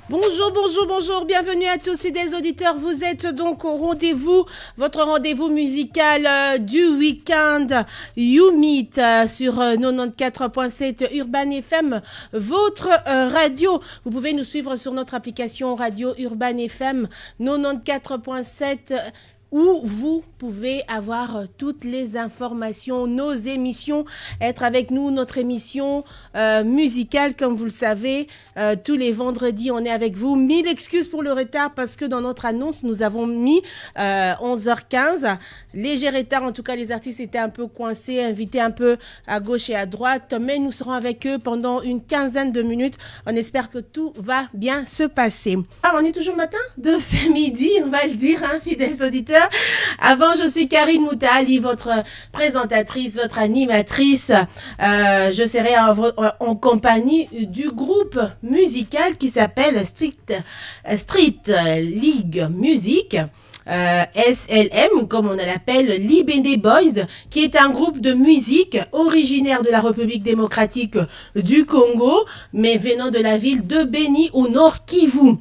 Bonjour, bonjour, bonjour, bienvenue à tous, fidèles auditeurs. Vous êtes donc au rendez-vous, votre rendez-vous musical du week-end, You Meet sur 94.7 Urban FM, votre radio. Vous pouvez nous suivre sur notre application radio Urban FM 94.7 où vous pouvez avoir toutes les informations, nos émissions, être avec nous, notre émission musicale, comme vous le savez, tous les vendredis, on est avec vous. 1000 excuses pour le retard parce que dans notre annonce, nous avons mis 11h15. Léger retard, en tout cas, les artistes étaient un peu coincés, invités un peu à gauche et à droite, mais nous serons avec eux pendant une quinzaine de minutes. On espère que tout va bien se passer. Alors, on est toujours matin de ce midi, on va le dire, hein, fidèles auditeurs. Avant, je suis Karine Moutali, votre présentatrice, votre animatrice. Je serai en compagnie du groupe musical qui s'appelle Street League Music. SLM, comme on l'appelle, Libende Boys, qui est un groupe de musique originaire de la République démocratique du Congo, mais venant de la ville de Beni au nord Kivu,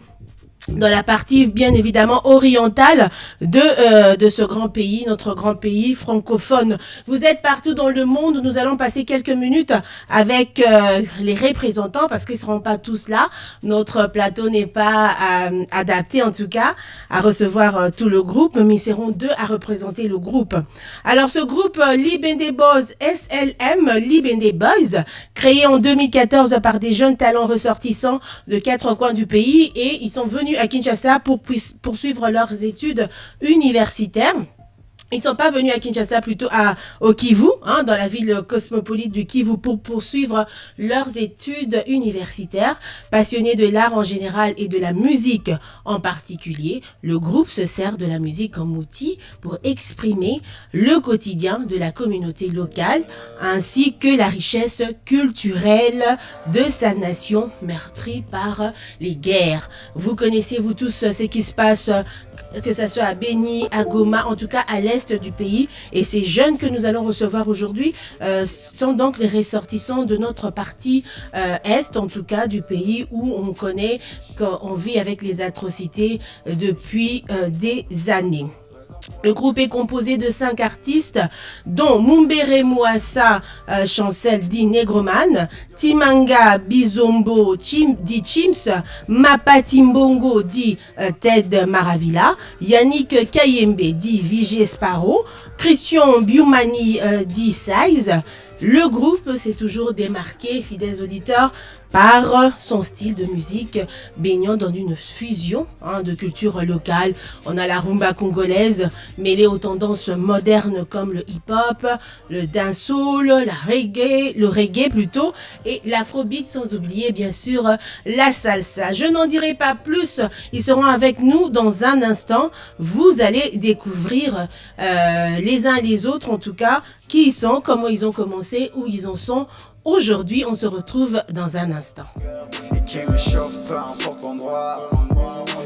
dans la partie bien évidemment orientale de ce grand pays, notre grand pays francophone. Vous êtes partout dans le monde, nous allons passer quelques minutes avec les représentants parce qu'ils ne seront pas tous là. Notre plateau n'est pas adapté en tout cas à recevoir tout le groupe, mais ils seront deux à représenter le groupe. Alors ce groupe Libende Boys, SLM, Libende Boys, créé en 2014 par des jeunes talents ressortissants de 4 coins du pays, et ils sont venus à Kinshasa pour poursuivre leurs études universitaires. Ils ne sont pas venus à Kinshasa, plutôt au Kivu, hein, dans la ville cosmopolite du Kivu, pour poursuivre leurs études universitaires. Passionnés de l'art en général et de la musique en particulier, le groupe se sert de la musique comme outil pour exprimer le quotidien de la communauté locale, ainsi que la richesse culturelle de sa nation meurtrie par les guerres. Vous connaissez, vous tous, ce qui se passe, que ce soit à Beni, à Goma, en tout cas à l'est du pays, et ces jeunes que nous allons recevoir aujourd'hui sont donc les ressortissants de notre partie est, en tout cas du pays, où on connaît qu'on vit avec les atrocités depuis des années. Le groupe est composé de 5 artistes, dont Mumbere Mouassa, Chancel dit Negroman, Timanga Bizombo dit Chims, Mapati Mbongo dit Ted Maravilla, Yannick Kayembe dit Vigé Sparrow, Christian Biumani dit Size. Le groupe s'est toujours démarqué, fidèles auditeurs, par son style de musique baignant dans une fusion de culture locale. On a la rumba congolaise mêlée aux tendances modernes comme le hip-hop, le dancehall, le reggae plutôt, et l'afrobeat, sans oublier bien sûr la salsa. Je n'en dirai pas plus, ils seront avec nous dans un instant. Vous allez découvrir les uns les autres, en tout cas, qui ils sont, comment ils ont commencé, où ils en sont aujourd'hui. On se retrouve dans un instant. Les qui me chauffent, peu importe l'endroit.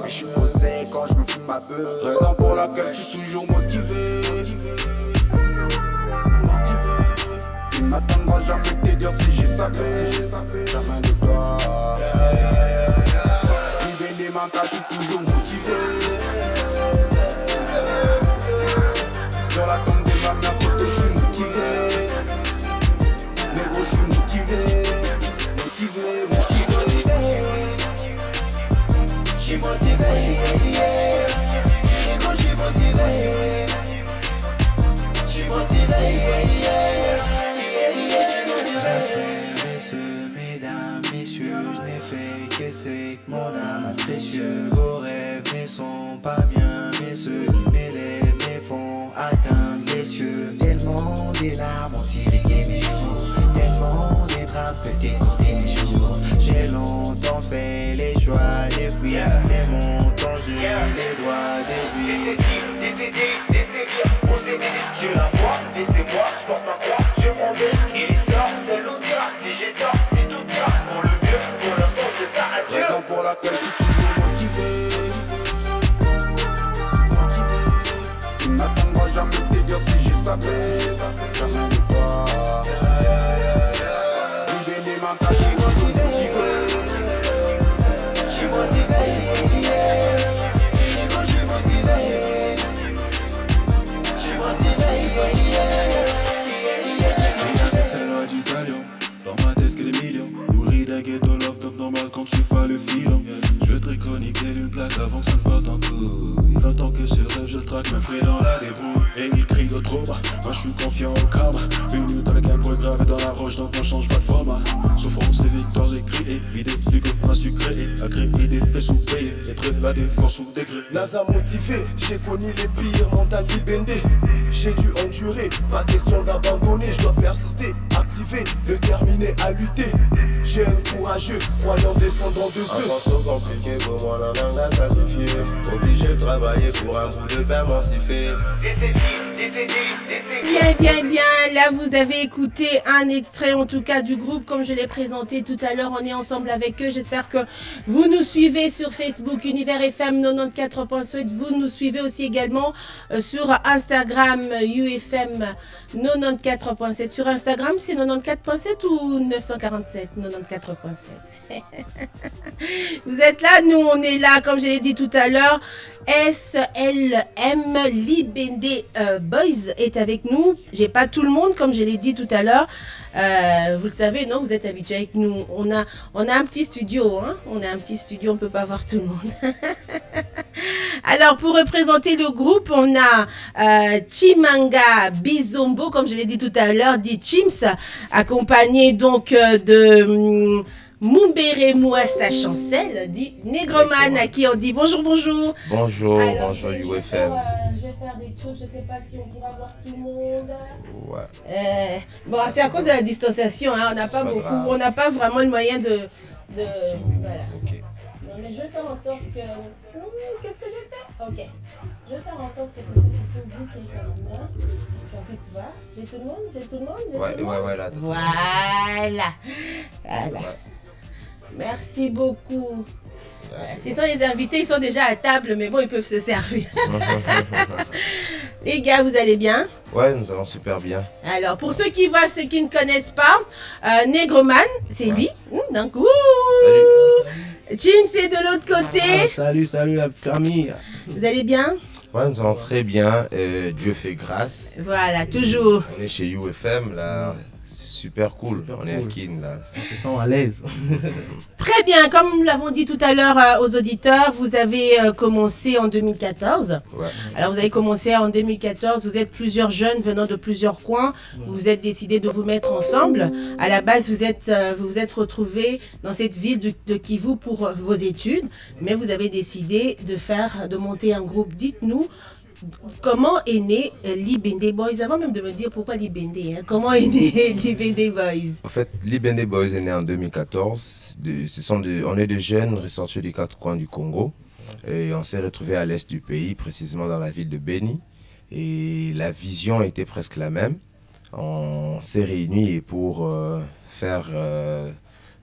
Et je suis posé quand je me fous ma peur. Raison pour laquelle je suis toujours motivé. Il m'attendra jamais de dire si j'ai savais. Jamais de toi. Vivez des manques, je suis toujours motivé. Sur la tombe de ma mère, je suis motivé. Mais gros, je suis motivé. Je suis motivé. Et gros, je suis motivé. Je suis motivé. Mesdames, messieurs, je n'ai fait qu'essayer que mon âme précieux. Vos rêves ne sont pas miens, mais ceux qui m'élèvent me font atteindre les cieux. Tellement des larmes ont irrigué mes jours, tellement des trappes peuvent décourter mes jours. J'ai longtemps fait les choix des fuir, c'est mon temps, j'ai les doigts des Laissez-moi, porte ma croix, je m'en vais. Il sort de l'audience, si j'ai tort, c'est tout bien. Pour le mieux, pour l'instant, c'est ça à Dieu. Raison pour laquelle je suis toujours motivé. Il m'attendra jamais de te dire si j'ai savais. Jamais de toi. Vivez des manques, je suis toujours motivé. Je suis motivé. suivent pas le filon. Je triconique une plaque avant que ça ne parte en couille. 20 ans que ce rêve, je le traque, me ferai dans la débrouille. Et il crie au trop bas, moi je suis confiant au karma. Une minute avec un poil gravé dans la roche, donc on change pas de format. Souffrance et victoires écrites, vidé du que on a su créer. A créer des faits sous-payés, être la défense sous degré. NASA motivé, j'ai connu les pires, mental libendé. J'ai dû endurer, pas question d'abandonner. Je dois persister, activer, déterminé à lutter. J'ai un courageux, croyant descendant de Zeus. Un trop compliqué pour moi, la langue à sacrifier. Obligé de travailler pour un bout de pain m'encifer. Bien, bien, bien. Là, vous avez écouté un extrait, en tout cas, du groupe, comme je l'ai présenté tout à l'heure. On est ensemble avec eux. J'espère que vous nous suivez sur Facebook, Univers FM 94.7. Vous nous suivez aussi également sur Instagram, UFM 94.7. Sur Instagram, c'est 94.7 ou 947 94.7. Vous êtes là, nous, on est là, comme je l'ai dit tout à l'heure. SLM Libende Boys est avec nous. J'ai pas tout le monde, comme je l'ai dit tout à l'heure. Vous le savez, non, vous êtes habitués avec nous. On a un petit studio, hein. On a un petit studio, on peut pas voir tout le monde. Alors, pour représenter le groupe, on a Chimanga Bizombo, comme je l'ai dit tout à l'heure, dit Chims, accompagné donc de Mumbere Mouassa Chancel, dit Negroman, à qui on dit bonjour, bonjour. Bonjour, Alors, bonjour je vais UFM. faire des trucs, je sais pas si on pourra voir tout le monde. Ouais. Bon, c'est à cause de la distanciation, hein. On n'a pas beaucoup, grave. on n'a pas vraiment le moyen de voilà. Ok. Non, mais je vais faire en sorte que... qu'est-ce que j'ai fait? Ok. Je vais faire en sorte que c'est ce bout qui est comme là. Qu'on puisse voir. J'ai tout le monde? J'ai tout le monde? Ouais, là. Voilà. Ouais. Merci beaucoup. Merci. Ce sont les invités, ils sont déjà à table, mais bon, ils peuvent se servir. Les gars, vous allez bien? Ouais, nous allons super bien. Alors, pour ceux qui voient, ceux qui ne connaissent pas, Negroman, c'est lui. Donc, ouh. Salut. Jim, c'est de l'autre côté. Salut la famille. Vous allez bien? Ouais, nous allons très bien. Dieu fait grâce. Voilà, toujours. On est chez UFM là. C'est super cool. Super on est à cool. Kin là. On se sent à l'aise. Très bien, comme nous l'avons dit tout à l'heure aux auditeurs, vous avez commencé en 2014. Ouais. Alors vous avez commencé en 2014, vous êtes plusieurs jeunes venant de plusieurs coins, vous vous êtes décidé de vous mettre ensemble. À la base, vous vous êtes retrouvés dans cette ville de Kivu pour vos études, mais vous avez décidé de monter un groupe. Dites-nous, comment est né Libende Boys? Avant même de me dire pourquoi Libende, hein, comment est né Libende Boys? En fait, Libende Boys est né en 2014. On est des jeunes ressortis des quatre coins du Congo. Et on s'est retrouvés à l'est du pays, précisément dans la ville de Beni. Et la vision était presque la même. On s'est réunis pour faire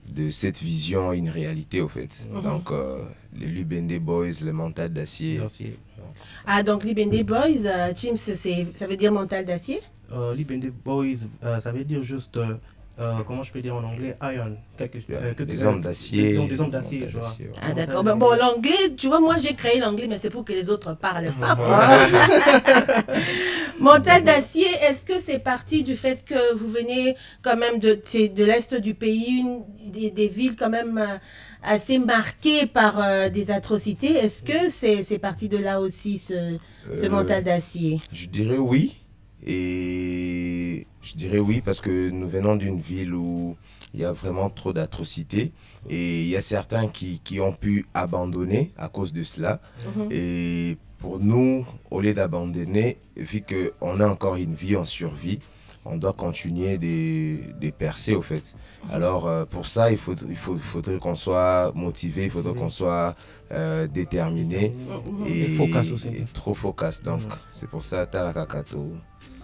de cette vision une réalité, au fait. Donc, les Libende Boys, le mental d'acier. Merci. Ah, donc Libende Boys, Chims, ça veut dire mental d'acier? Libende Boys, ça veut dire juste, comment je peux dire en anglais, iron. Des hommes d'acier. Des hommes d'acier, mental je vois. d'acier, ouais. Ah, d'accord. Bon, l'anglais, tu vois, moi j'ai créé l'anglais, mais c'est pour que les autres parlent pas. Mental d'acier, est-ce que c'est parti du fait que vous venez quand même de l'est du pays, des villes quand même assez marquées par des atrocités? Est-ce que c'est parti de là aussi, ce mental d'acier? Je dirais oui. Et je dirais oui parce que nous venons d'une ville où il y a vraiment trop d'atrocités. Et il y a certains qui ont pu abandonner à cause de cela. Et pour nous, au lieu d'abandonner, vu qu'on a encore une vie en survie, on doit continuer de percer au fait. Alors pour ça, il faudrait qu'on soit motivé, il faudrait qu'on soit déterminé Et focus aussi. et trop focus. Donc c'est pour ça, Talakakato.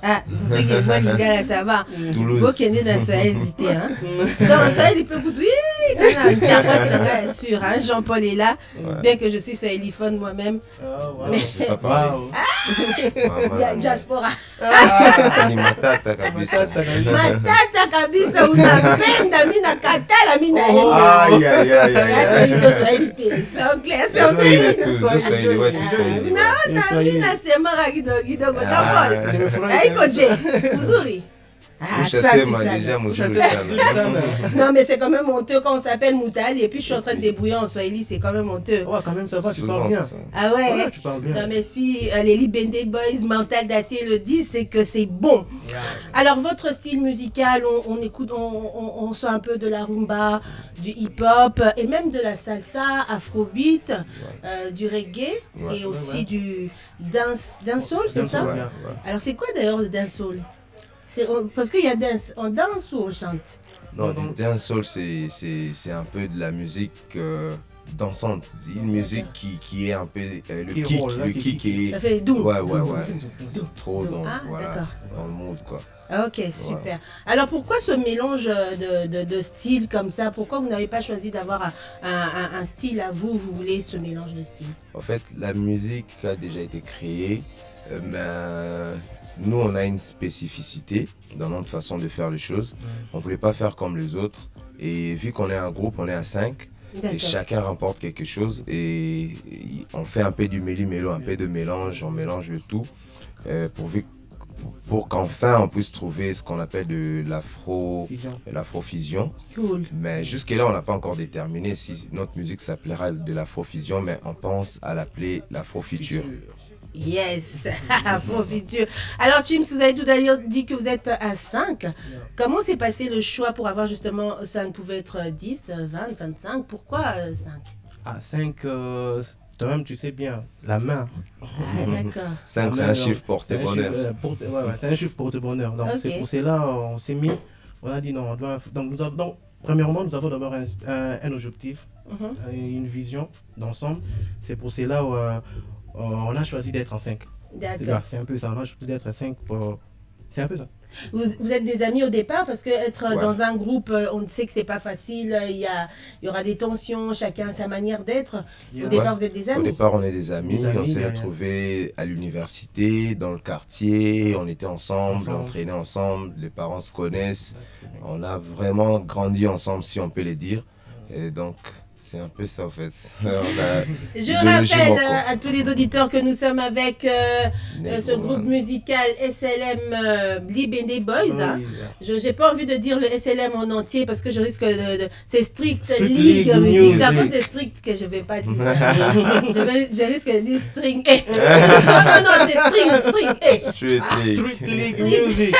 Ah, tu sais que moi, les gars, là, ça va. Toulouse. Beau qu'il y ait dans le Sahel, dit, hein. Dans le Sahel, il peut goûter. Oui, dans le Tiamat, c'est sûr, hein. Jean-Paul est là. Ouais. Bien que je suis sahéliphone moi-même. Mais C'est pas pareil. il y a diaspora. Ni matata kabisa. Matata kabisa, unapenda, mimi nakatala, mimi Aïe, aïe, aïe, aïe. C'est clair, c'est en Swahili tu, du Swahili, ouais, c'est Swahili. Naona mimi nasema kidogo kidogo Jean-Paul. Nimefurahi. Haiko je, uzuri. Ah, Mouchassé, ça, moi, c'est ça. déjà, Mouchassé, Mouchassé. Non, mais c'est quand même honteux quand on s'appelle Moutali et puis je suis en train de débrouiller en Swahili, c'est quand même honteux. Ouais, quand même, ça va, tu Souvent, parles bien. c'est ça. Ah ouais, Ouais, tu parles bien. non, mais si les Libende Boys, Mental d'Acier le disent, c'est que c'est bon. Alors, votre style musical, on écoute, on sent un peu de la rumba, du hip-hop et même de la salsa, afrobeat, du reggae Ouais. et aussi Ouais. du dancehall, c'est ça? Dancehall, Ouais, ouais. ouais. Alors, c'est quoi d'ailleurs le dancehall? Parce qu'il y a dance, on danse ou on chante? Non, Non, du dancehall, c'est un peu de la musique dansante. C'est une musique qui est un peu le Qui kick, roule, là, le qui kick est... Ça fait doux. Ouais, trop dans, Ah, voilà, d'accord. dans le mood, quoi. Ah, ok, super. Alors pourquoi ce mélange de styles comme ça? Pourquoi vous n'avez pas choisi d'avoir un style à vous? Vous voulez ce mélange de styles? En fait, la musique a déjà été créée, mais nous, on a une spécificité dans notre façon de faire les choses. On ne voulait pas faire comme les autres. Et vu qu'on est un groupe, on est à 5, et D'accord. chacun remporte quelque chose. Et on fait un peu du méli-mélo, un peu de mélange, on mélange le tout pour qu'enfin on puisse trouver ce qu'on appelle de l'afrofusion. Cool. Mais jusque-là, on n'a pas encore déterminé si notre musique s'appellera de l'afrofusion, mais on pense à l'appeler l'afrofuture. Yes, Afro futur. Alors, Chims, vous avez tout à l'heure dit que vous êtes à 5. Comment s'est passé le choix pour avoir justement 5? Pouvait être 10, 20, 25. Pourquoi 5? À 5, toi-même, tu sais bien, la main. Ah, d'accord. 5, c'est La un main, chiffre porte-bonheur. C'est un chiffre porte-bonheur. Donc, Ok. c'est pour cela on s'est mis, on a dit non, on doit. Donc, premièrement, nous avons d'abord un objectif, Mhm. une vision d'ensemble. C'est pour cela on a choisi d'être en 5. D'accord. C'est un peu ça, on a choisi d'être à 5 pour. C'est un peu ça. Vous êtes des amis au départ parce que être Ouais. dans un groupe, on sait que c'est pas facile. Il y aura des tensions, chacun a sa manière d'être. Au départ, vous êtes des Au amis. départ, on est des amis, Des amis, on s'est derrière. retrouvés à l'université, dans le quartier, on était ensemble, Ensemble. on traînait ensemble, les parents se connaissent, on a vraiment grandi ensemble, si on peut le dire. Et donc, c'est un peu ça, en fait. On a Je de logique, rappelle quoi. à tous les auditeurs que nous sommes avec ce Negro, groupe man. musical SLM Libende Boys. Hein. Oui, Je n'ai pas envie de dire le SLM en entier parce que je risque de c'est strict Strict League League Music. C'est à Music. cause des strict que je ne vais pas dire ça. je risque de dire string. Eh. Non, c'est string. Eh. Street League. Street League Street. Music.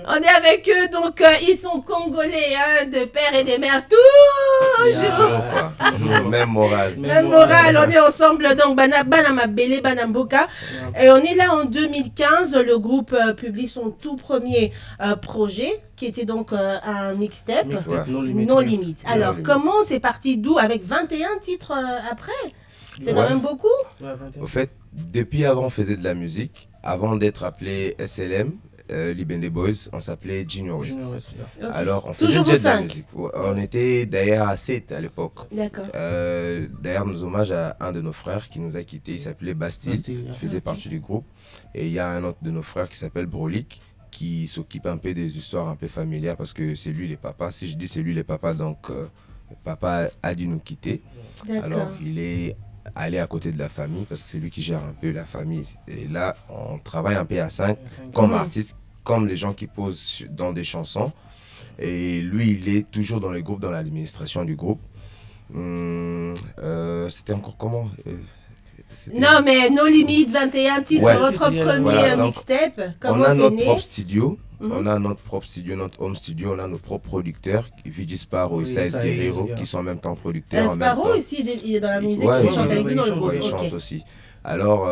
On est avec eux, donc ils sont congolais, hein, de père et de mère. Toujours. Toujours, quoi. Toujours, même morale. Même morale, on est ensemble, donc Bana Mabele, Banamboka. Et on est là en 2015. Le groupe publie son tout premier projet, qui était donc un mixtape. Mixtape, No Limit. Non limite. Alors, Limit. comment c'est parti d'où avec 21 titres après? C'est quand Ouais. même beaucoup. Ouais, 21. Au fait, depuis avant, on faisait de la musique. Avant d'être appelé SLM, Libende Boys, on s'appelait Junior West. Junior West, là. Ok. Alors, on faisait Toujours déjà vous de la 5. musique. Ouais, on était d'ailleurs à 7 à l'époque. D'accord. D'ailleurs, nos hommages à un de nos frères qui nous a quittés, il s'appelait Bastille, Bastille, qui faisait Ok. partie du groupe. Et il y a un autre de nos frères qui s'appelle Brolik, qui s'occupe un peu des histoires un peu familières parce que c'est lui les papas. Si je dis c'est lui les papas, donc papa a dû nous quitter. D'accord. Alors, il est allé à côté de la famille parce que c'est lui qui gère un peu la famille. Et là, on travaille un peu à 5 comme artiste, comme les gens qui posent dans des chansons. Et lui, il est toujours dans le groupe, dans l'administration du groupe. C'était encore comment c'était- Non, mais No Limit, 21 titres, Ouais. votre premier Voilà, donc, mixtape. On Comment a c'est notre né? propre studio. Mhm. On a notre propre studio, notre home studio. On a nos propres producteurs, Vigi Sparrow et Oui, Size Size, Guerrero, yeah. qui sont en même temps producteurs. en même Sparrow, temps. ici, il est dans la musique, Ouais, il ouais, chante avec ouais, nous dans il le chante, groupe. Ouais, il Ok. chante aussi. Alors,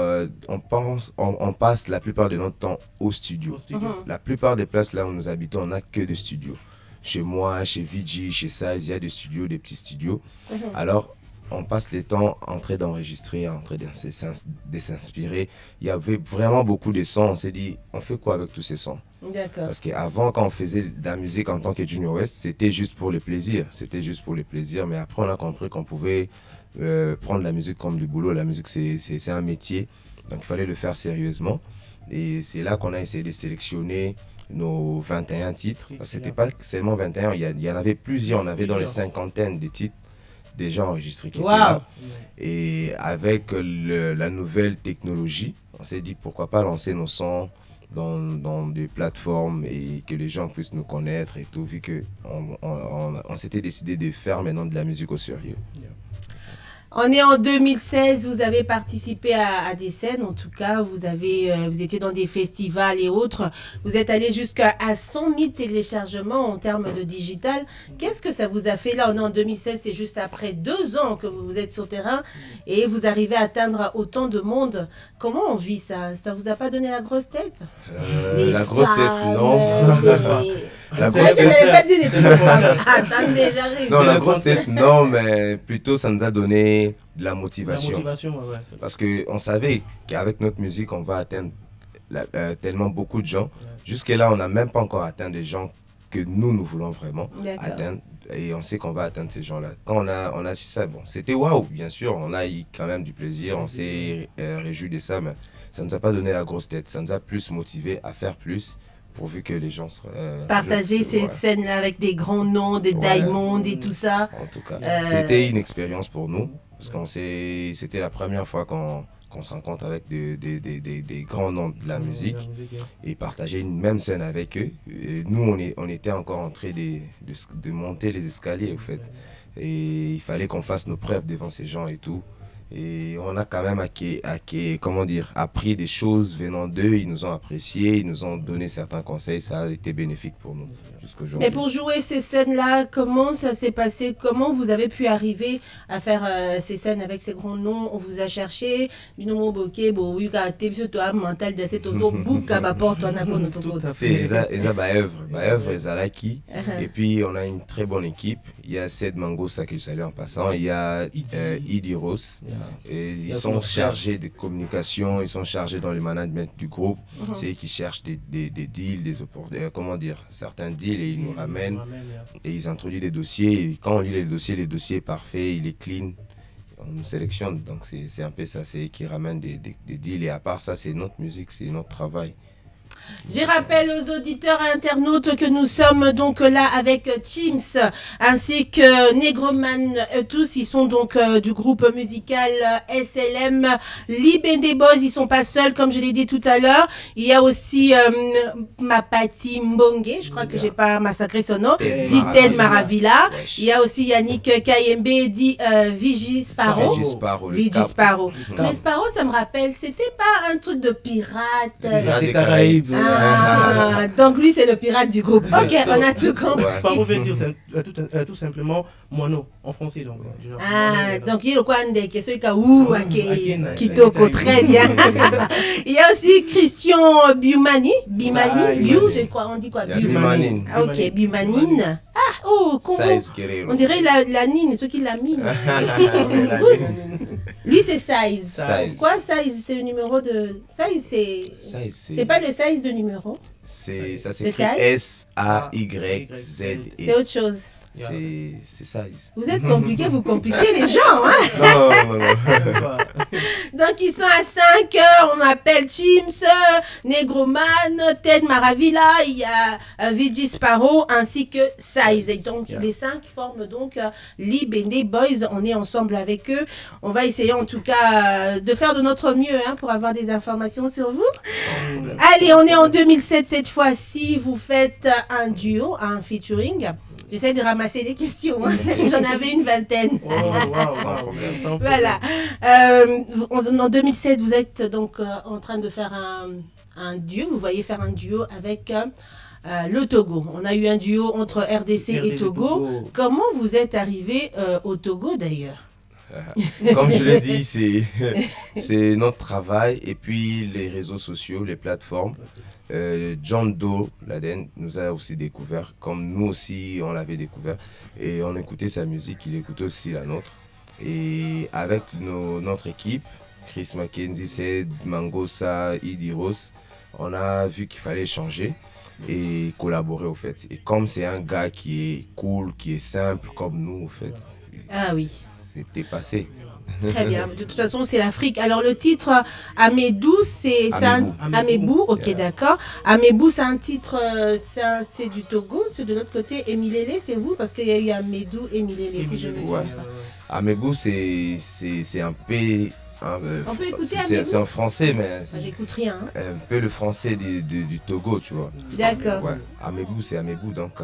on passe la plupart de notre temps au studio. Au studio. Mhm. La plupart des places là où nous habitons, on n'a que des studios. Chez moi, chez Vigi, chez Size, il y a des studios, des petits studios. Mhm. Alors, on passe les temps en train d'enregistrer, en train de s'inspirer. Il y avait vraiment beaucoup de sons. On s'est dit, on fait quoi avec tous ces sons? D'accord. Parce qu'avant, quand on faisait de la musique en tant que Junior West, c'était juste pour le plaisir. C'était juste pour le plaisir. Mais après, on a compris qu'on pouvait prendre la musique comme du boulot. La musique, c'est un métier. Donc, il fallait le faire sérieusement. Et c'est là qu'on a essayé de sélectionner nos 21 titres. Ce n'était pas seulement 21, il y en avait plusieurs. On avait dans les cinquantaines de titres déjà enregistrés qui étaient Waouh. là. Et avec la nouvelle technologie, on s'est dit pourquoi pas lancer nos sons dans des plateformes et que les gens puissent nous connaître et tout, vu qu'on s'était décidé de faire maintenant de la musique au sérieux. On est en 2016, vous avez participé à des scènes, en tout cas, vous étiez dans des festivals et autres. Vous êtes allé jusqu'à 100 000 téléchargements en termes de digital. Qu'est-ce que ça vous a fait là? On est en 2016, c'est juste après 2 ans que vous êtes sur terrain et vous arrivez à atteindre autant de monde. Comment on vit ça? Ça vous a pas donné la grosse tête? La grosse tête, non. La grosse tête, vous n'avez pas dit les trucs. Attendez, j'arrive. Non, la grosse tête, non, mais plutôt ça nous a donné de la motivation. La motivation, ouais. Parce qu'on savait qu'avec notre musique, on va atteindre tellement beaucoup de gens. Jusqu'à là, on n'a même pas encore atteint des gens que nous voulons vraiment atteindre. Et on sait qu'on va atteindre ces gens-là. Quand on a su ça, bon, c'était waouh, bien sûr. On a eu quand même du plaisir, on s'est réjoui de ça, mais ça ne nous a pas donné la grosse tête. Ça nous a plus motivé à faire plus, pourvu que les gens partager cette scène-là avec des grands noms, des Diamond et tout ça. En tout cas, c'était une expérience pour nous, parce que c'était la première fois qu'on se rencontre avec des grands noms de la musique et partager une même scène avec eux. Et nous, on était encore en train de monter les escaliers, en fait. Et il fallait qu'on fasse nos preuves devant ces gens et tout. Et on a quand même appris des choses venant d'eux. Ils nous ont appréciés, ils nous ont donné certains conseils. Ça a été bénéfique pour nous jusqu'aujourd'hui. Mais pour jouer ces scènes-là, comment ça s'est passé? Comment vous avez pu arriver à faire ces scènes avec ces grands noms? On vous a cherché. Tout à fait. Et puis on a une très bonne équipe. Il y a Ced Mangosa que je salue en passant. Il y a Idi Rose. Et ils sont chargés de communication, ils sont chargés dans le management du groupe. C'est eux qui cherchent des deals, certains deals, et ils nous ramènent et ils introduisent les dossiers. Et quand on lit le dossier est parfait, il est clean, on nous sélectionne. Donc c'est un peu ça, c'est eux qui ramènent des deals. Et à part ça, c'est notre musique, c'est notre travail. Je rappelle aux auditeurs et internautes que nous sommes donc là avec Chimps ainsi que Negroman, tous ils sont donc du groupe musical SLM Libende Boys. Ils sont pas seuls comme je l'ai dit tout à l'heure. Il y a aussi Mapati Mbonge, je crois que j'ai pas massacré son nom, dit Ted Maravilla. Il y a aussi Yannick Kayembe, dit Vigi Sparrow. Vigi Sparrow. Mais Sparrow, ça me rappelle, c'était pas un truc de pirate des Caraïbes. Ah, donc lui c'est le pirate du groupe. Ok, on a tout compris. Sparrow veut dire tout simplement moineau en français. Donc, donc il y a le Kwande qui est celui qui toque très bien. Il y a aussi Christian Biumani. Je crois, on dit quoi? Biumanine. Ok, Biumanine. Ah, oh, on dirait la nine, ceux qui la mine. Lui c'est Size. Quoi Size? C'est le numéro de... Size c'est pas le size de numéro. Ça s'écrit S-A-Y-Z-E. C'est autre chose. C'est Size. Vous êtes compliqué, vous compliquez les gens, hein? Non. Donc ils sont à 5, on appelle Chimps, Negroman, Ted Maravilla, il y a Vigi Sparrow ainsi que Size. Et donc les 5 forment donc Libende Boys. On est ensemble avec eux. On va essayer en tout cas de faire de notre mieux pour avoir des informations sur vous. Allez, on est en 2007 cette fois-ci. Vous faites un duo, un featuring. J'essaie de ramasser des questions. J'en avais une vingtaine. Sans problème. Voilà. En 2007, vous êtes donc en train de faire un duo. Vous voyez faire un duo avec le Togo. On a eu un duo entre RDC et Togo. Comment vous êtes arrivé au Togo d'ailleurs? Comme je l'ai dit, c'est notre travail et puis les réseaux sociaux, les plateformes. John Doe Laden nous a aussi découvert, comme nous aussi on l'avait découvert, et on écoutait sa musique, il écoutait aussi la nôtre. Et avec notre équipe, Chris Mackenzie, Ced Mangosa, Idi Rose, on a vu qu'il fallait changer et collaborer au fait. Et comme c'est un gars qui est cool, qui est simple comme nous au fait. Ah oui. C'était passé. Très bien. De toute façon, c'est l'Afrique. Alors, le titre Amébou, c'est Amébou. Ok, d'accord. Amébou, c'est un titre, c'est du Togo. C'est de l'autre côté. Et Milele, c'est vous parce qu'il y a eu Amédou et Milele, si je me trompe pas. Amébou, c'est un peu On peut écouter c'est en français, mais j'écoute rien. Hein. Un peu le français du Togo, tu vois. D'accord. Ouais. Amebou, c'est Amebou, donc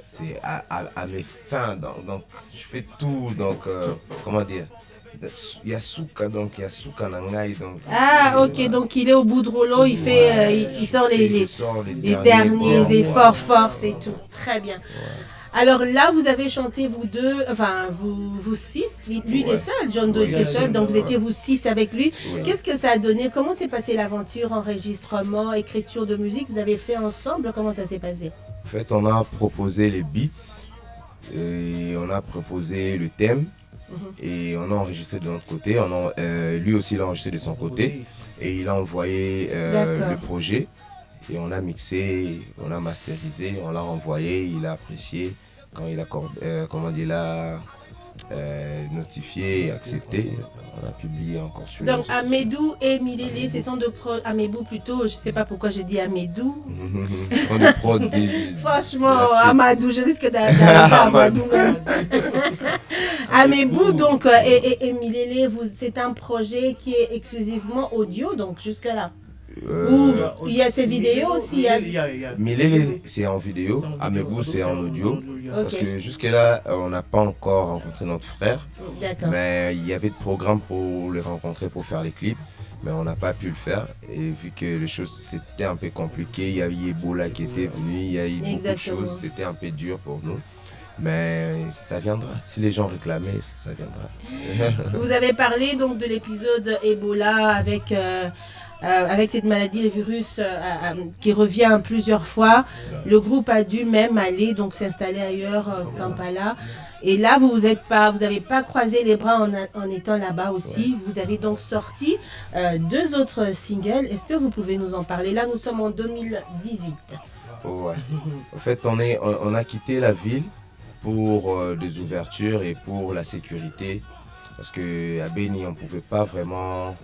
c'est à mes fins, donc je fais tout, donc comment dire. Il y a Souka, donc il y a Souka Nangai, donc. Ah, ok, donc il est au bout de rouleau, il fait, il sort les derniers efforts, force et tout. Très bien. Ouais. Alors là, vous avez chanté vous deux, enfin vous six, lui était seul, John Doe était seul, donc vous étiez vous six avec lui. Qu'est-ce que ça a donné? Comment s'est passée l'aventure, enregistrement, écriture de musique? Vous avez fait ensemble? Comment ça s'est passé? En fait, on a proposé les beats, et on a proposé le thème, et on a enregistré de notre côté. Lui aussi, il a enregistré de son côté, et il a envoyé le projet. Et on a mixé, on a masterisé, on l'a renvoyé, il a apprécié. Quand il a notifié et accepté, on a publié encore sur Donc Amedou et Milele, ce sont deux prods, Amedou plutôt, je ne sais pas pourquoi je dis Amedou. Ce sont des prods franchement, Amadou, je risque d'aller à Amadou même. Amedou donc et Milele, c'est un projet qui est exclusivement audio, donc jusque-là. Il y a ces vidéos aussi. Milele, c'est en vidéo, Amebou, c'est en audio. Parce que jusque-là, on n'a pas encore rencontré notre frère. Mais il y avait de programmes pour les rencontrer, pour faire les clips. Mais on n'a pas pu le faire. Et vu que les choses, c'était un peu compliqué, il y a eu Ebola qui était venu, il y a eu beaucoup de choses, c'était un peu dur pour nous. Mais ça viendra. Si les gens réclamaient, ça viendra. Vous avez parlé donc de l'épisode Ebola avec cette maladie, le virus qui revient plusieurs fois. Le groupe a dû même aller donc s'installer ailleurs, Kampala. Et là, vous n'avez pas croisé les bras en étant là-bas aussi. Vous avez donc sorti 2 autres singles. Est-ce que vous pouvez nous en parler? Là, nous sommes en 2018. Ouais. En fait, on a quitté la ville pour des ouvertures et pour la sécurité. Parce qu'à Beni, on ne pouvait pas vraiment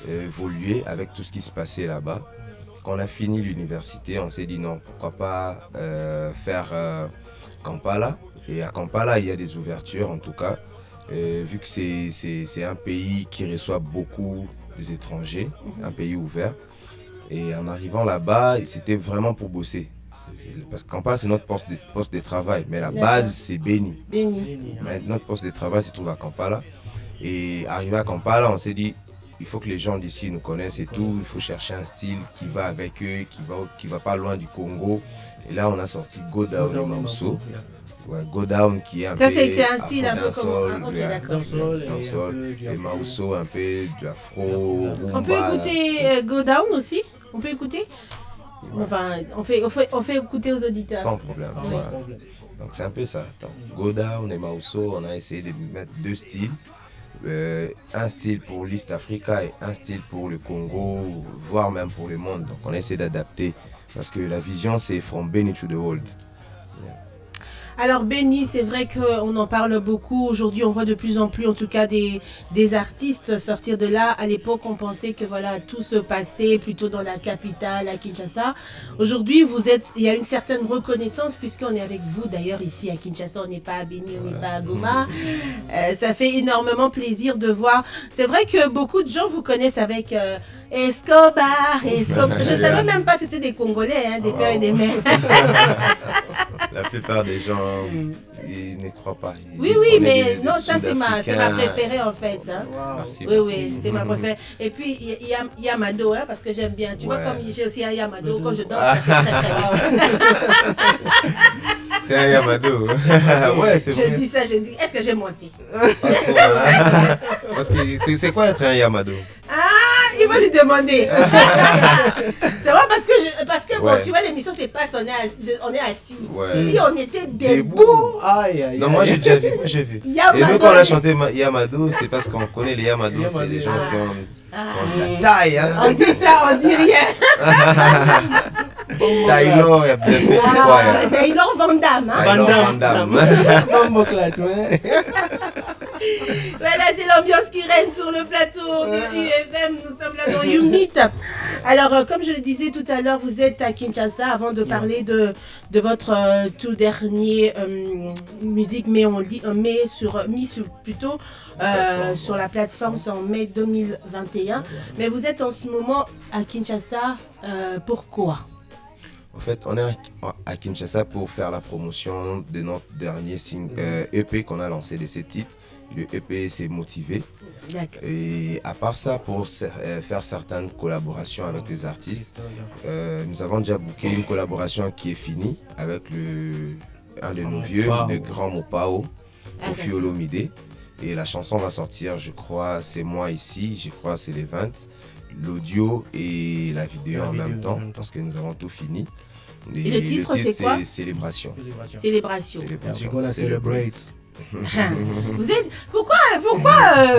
évoluer avec tout ce qui se passait là-bas. Quand on a fini l'université, on s'est dit non, pourquoi pas faire Kampala. Et à Kampala, il y a des ouvertures en tout cas, vu que c'est un pays qui reçoit beaucoup des étrangers, un pays ouvert. Et en arrivant là-bas, c'était vraiment pour bosser. Parce que Kampala, c'est notre poste de travail, mais la base, c'est Beni. Mais notre poste de travail se trouve à Kampala. Et arrivé à Kampala, on s'est dit, il faut que les gens d'ici nous connaissent et tout. Il faut chercher un style qui va avec eux, qui va pas loin du Congo. Et là, on a sorti Go Down et Mauso. Ouais, Go Down qui est un peu... Ça, c'est un style un peu comme... Ok, d'accord. Et Mauso, un peu de l'afro, rumba. On peut écouter Go Down aussi? On peut écouter? Enfin, on fait écouter aux auditeurs. Sans problème. Ouais. Donc c'est un peu ça. Go Down et Mauso, on a essayé de mettre 2 styles. Un style pour l'East Africa et un style pour le Congo, voire même pour le monde. Donc on a essayé d'adapter parce que la vision c'est From Beni to the World. Alors Beni, c'est vrai qu'on en parle beaucoup. Aujourd'hui, on voit de plus en plus, en tout cas, des artistes sortir de là. À l'époque, on pensait que voilà, tout se passait plutôt dans la capitale, à Kinshasa. Aujourd'hui, il y a une certaine reconnaissance puisqu'on est avec vous d'ailleurs ici à Kinshasa. On n'est pas à Beni, on n'est pas à Goma. Ça fait énormément plaisir de voir. C'est vrai que beaucoup de gens vous connaissent avec Escobar. Je ne savais même pas que c'était des Congolais, hein, des pères et des mères. La plupart des gens, ils ne croient pas. Oui, mais non, ça c'est ma préférée en fait. Hein. Wow. Merci. Oui, c'est ma préférée. Et puis il y a Yamado, hein, parce que j'aime bien. Tu vois, comme j'ai aussi un Yamado, quand je danse, ça fait très très bien. T'es un Yamado. Ouais, c'est vrai. Je dis ça, est-ce que j'ai menti? Parce que c'est quoi être un Yamado? Il va lui demander. C'est vrai parce que bon, tu vois, l'émission c'est pas on est assis. Ouais. Si on était debout. Non, moi j'ai déjà vu. Et nous quand on a chanté Yamado, c'est parce qu'on connaît les Yamado, c'est les gens qui ont de la taille. Hein. On dit ça, on dit rien. Taylor, il y a bien fait quoi. Taylor Van Damme. Van Damme. Bombo Clat, ouais. Voilà, c'est l'ambiance qui règne sur le plateau de UFM. Nous sommes là dans YouMeet. Alors, comme je le disais tout à l'heure, vous êtes à Kinshasa avant de parler de votre tout dernier musique, mais plutôt sur la plateforme, c'est en mai 2021. Mais vous êtes en ce moment à Kinshasa, pourquoi? En fait, on est à Kinshasa pour faire la promotion de notre dernier EP qu'on a lancé de ces titres. Le EP c'est Motivé. Et à part ça, pour faire certaines collaborations avec les artistes, nous avons déjà booké une collaboration qui est finie avec un de nos vieux, le grand Mopao, Kofi Olomide. Et la chanson va sortir, je crois, c'est moi ici, je crois c'est les 20. L'audio et la vidéo en même temps, parce que nous avons tout fini. Et le titre c'est quoi? C'est Célébration. Célébration. Celebrate. Vous êtes pourquoi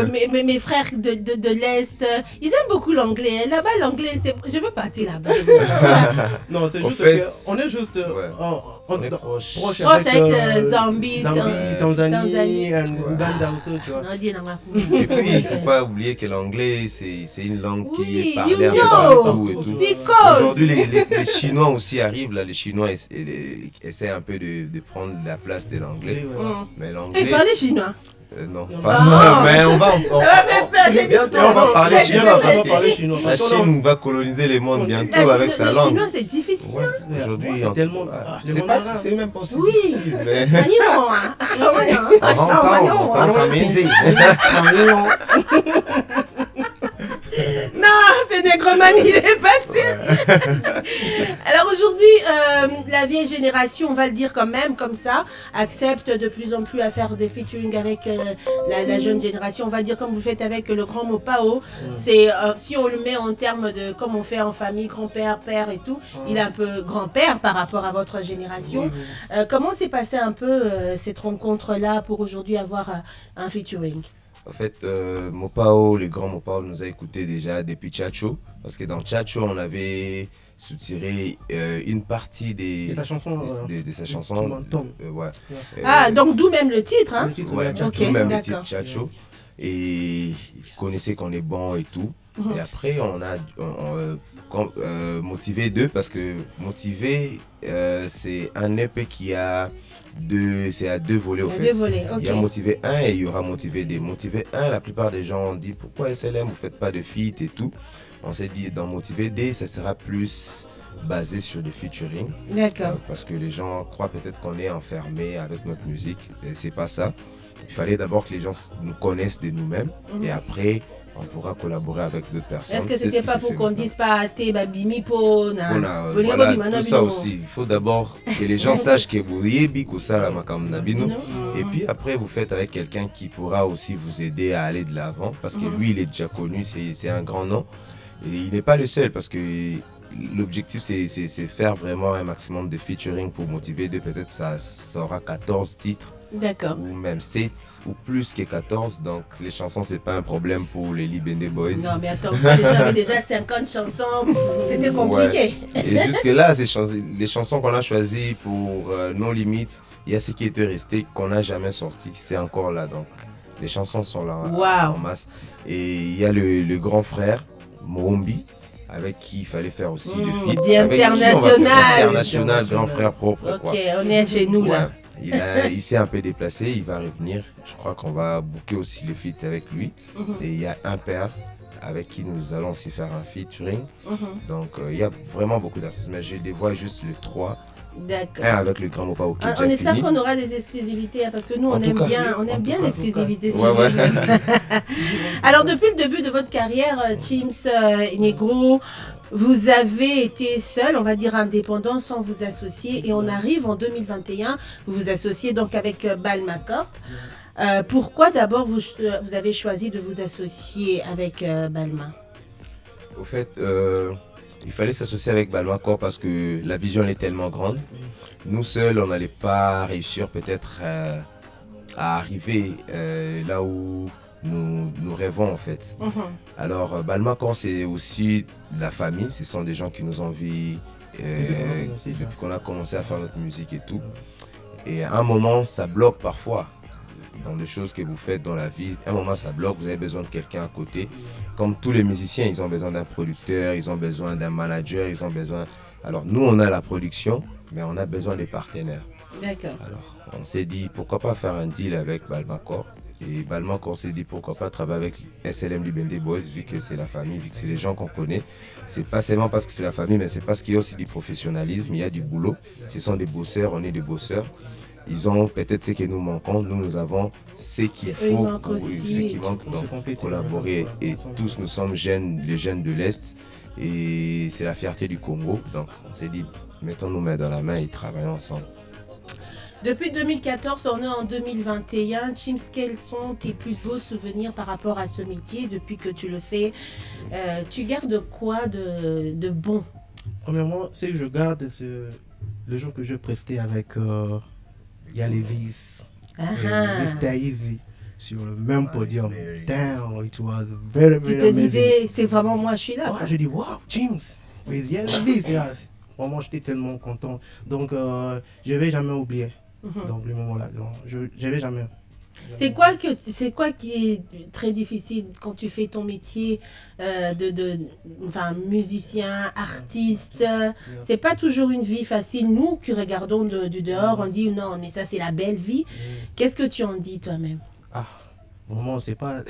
mes frères de l'Est ils aiment beaucoup l'anglais. Là-bas l'anglais c'est je veux partir là-bas. Non, c'est juste on est juste on est proche avec Zambie, Tanzanie, Uganda aussi, tu vois. Et puis il faut pas oublier que l'anglais c'est une langue qui est parlée you un peu know, partout et tout. because Aujourd'hui les Chinois aussi arrivent là, les Chinois essaient un peu de prendre la place de l'anglais. Mais l'anglais. Et parler chinois. Non, pas mais on va parler chinois parce que la Chine va coloniser le monde bientôt avec sa langue. Le chinois c'est difficile. Ouais, aujourd'hui, c'est même pas aussi Oui. difficile. Mais... Non, c'est Négromanie, il est passé. Alors aujourd'hui, la vieille génération, on va le dire quand même comme ça, accepte de plus en plus à faire des featuring avec la jeune génération. On va dire comme vous faites avec le grand Mopao. C'est si on le met en termes de comme on fait en famille, grand-père, père et tout, il est un peu grand-père par rapport à votre génération. Comment s'est passé un peu cette rencontre-là pour aujourd'hui avoir un featuring? En fait, Mopao, le grand Mopao nous a écoutés déjà depuis Tchatcho, parce que dans Tchatcho, on avait soutiré une partie de sa chanson. Donc d'où même le titre, hein? D'où même le titre Tchatcho. Et ils connaissaient qu'on est bon et tout. Et après, on a Motivé 2, parce que Motivé, c'est un EP qui a... c'est à deux volets au fait. Il y a Motivé 1 et il y aura Motivé 2. Motivé 1, la plupart des gens ont dit pourquoi SLM vous faites pas de feat et tout. On s'est dit dans Motivé 2 ça sera plus basé sur des featuring. D'accord. Parce que les gens croient peut-être qu'on est enfermé avec notre musique et c'est pas ça. Il fallait d'abord que les gens nous connaissent de nous-mêmes et après on pourra collaborer avec d'autres personnes. Est-ce que c'était pas pour qu'on dise pas Bimi pour voilà, tout ça aussi. Il faut d'abord que les gens sachent que vous et puis après vous faites avec quelqu'un qui pourra aussi vous aider à aller de l'avant parce que lui il est déjà connu, c'est un grand nom et il n'est pas le seul parce que l'objectif c'est faire vraiment un maximum de featuring pour motiver peut-être ça aura 14 titres. D'accord. Ou même 7 ou plus que 14, donc les chansons c'est pas un problème pour les Libende Boys. Non mais attends, j'avais déjà 50 chansons, c'était compliqué. Ouais. Et jusque là, les chansons qu'on a choisies pour nos limites, il y a ce qui était resté qu'on n'a jamais sorti, c'est encore là, donc les chansons sont là en masse. Et il y a le grand frère, Mohombi, avec qui il fallait faire aussi le feat. International, grand frère propre. Ok, quoi. On est chez nous là. Il s'est un peu déplacé, il va revenir. Je crois qu'on va booker aussi le feat avec lui. Et il y a un père avec qui nous allons aussi faire un featuring. Donc il y a vraiment beaucoup d'artistes, mais je dévoile juste les 3. D'accord. Un avec le grand Mopao qui est on déjà espère fini. qu'on aura des exclusivités parce que nous on aime bien l'exclusivité. Ouais. Alors depuis le début de votre carrière, Chimps Negro, vous avez été seul, on va dire indépendant, sans vous associer, et on arrive en 2021, vous vous associez donc avec Balma Corp. Pourquoi d'abord vous avez choisi de vous associer avec Balma? Au fait, il fallait s'associer avec Balma Corp parce que la vision est tellement grande. Nous seuls, on n'allait pas réussir peut-être à arriver là où nous rêvons en fait. Alors Balma Corp, c'est aussi la famille, ce sont des gens qui nous ont vus depuis qu'on a commencé à faire notre musique et tout. Et à un moment, ça bloque parfois. dans des choses que vous faites dans la vie. À un moment, ça bloque, vous avez besoin de quelqu'un à côté. Comme tous les musiciens, ils ont besoin d'un producteur, ils ont besoin d'un manager, ils ont besoin... Alors, nous, on a la production, mais on a besoin des partenaires. D'accord. Alors, on s'est dit, pourquoi pas faire un deal avec Balmacore. Et Balmacore s'est dit, pourquoi pas travailler avec SLM Libende Boys, vu que c'est la famille, vu que c'est les gens qu'on connaît. C'est pas seulement parce que c'est la famille, mais c'est parce qu'il y a aussi du professionnalisme, il y a du boulot. Ce sont des bosseurs, on est des bosseurs. Ils ont peut-être ce que nous manquons, nous avons ce qu'il faut, ce qui manque, donc collaborer. Et tous nous sommes jeunes, les jeunes de l'Est, et c'est la fierté du Congo. Donc on s'est dit, mettons nos mains dans la main et travaillons ensemble. Depuis 2014, on est en 2021. Chims, quels sont tes plus beaux souvenirs par rapport à ce métier depuis que tu le fais? Tu gardes quoi de bon? Premièrement, ce que je garde, c'est le jour que je prestais avec Yalevis et Mr. Easy sur le même podium. Damn, it was very, very Tu te amazing. disais, c'est vraiment moi, je suis là. Ouais, j'ai dit, wow, Chims, with Yalevis. Yeah. Vraiment, j'étais tellement content. Donc, je ne vais jamais oublier. Donc, le moment-là, je ne vais jamais. C'est quoi qui est très difficile quand tu fais ton métier enfin, musicien, artiste? C'est pas toujours une vie facile. Nous qui regardons du dehors, on dit non, mais ça c'est la belle vie. Qu'est-ce que tu en dis toi-même? Ah, vraiment, c'est pas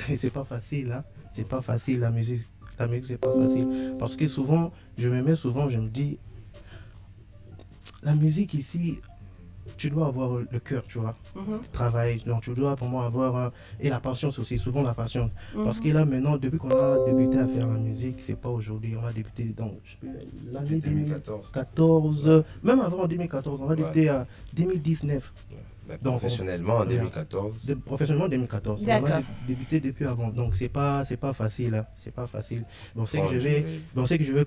facile. Hein. C'est pas facile la musique. La musique, c'est pas facile. Parce que souvent, je me dis, la musique ici, tu dois avoir le cœur, tu vois, travailler. Donc, tu dois vraiment avoir... et la patience aussi, souvent la patience. Parce que là, maintenant, depuis qu'on a débuté à faire la musique, c'est pas aujourd'hui, on a débuté dans l'année 2014. Même avant 2014, on a débuté à 2019. Mais professionnellement, en 2014. Professionnellement, en 2014. On a débuté depuis avant. Donc, c'est pas facile. Hein. C'est pas facile. Donc, c'est que je vais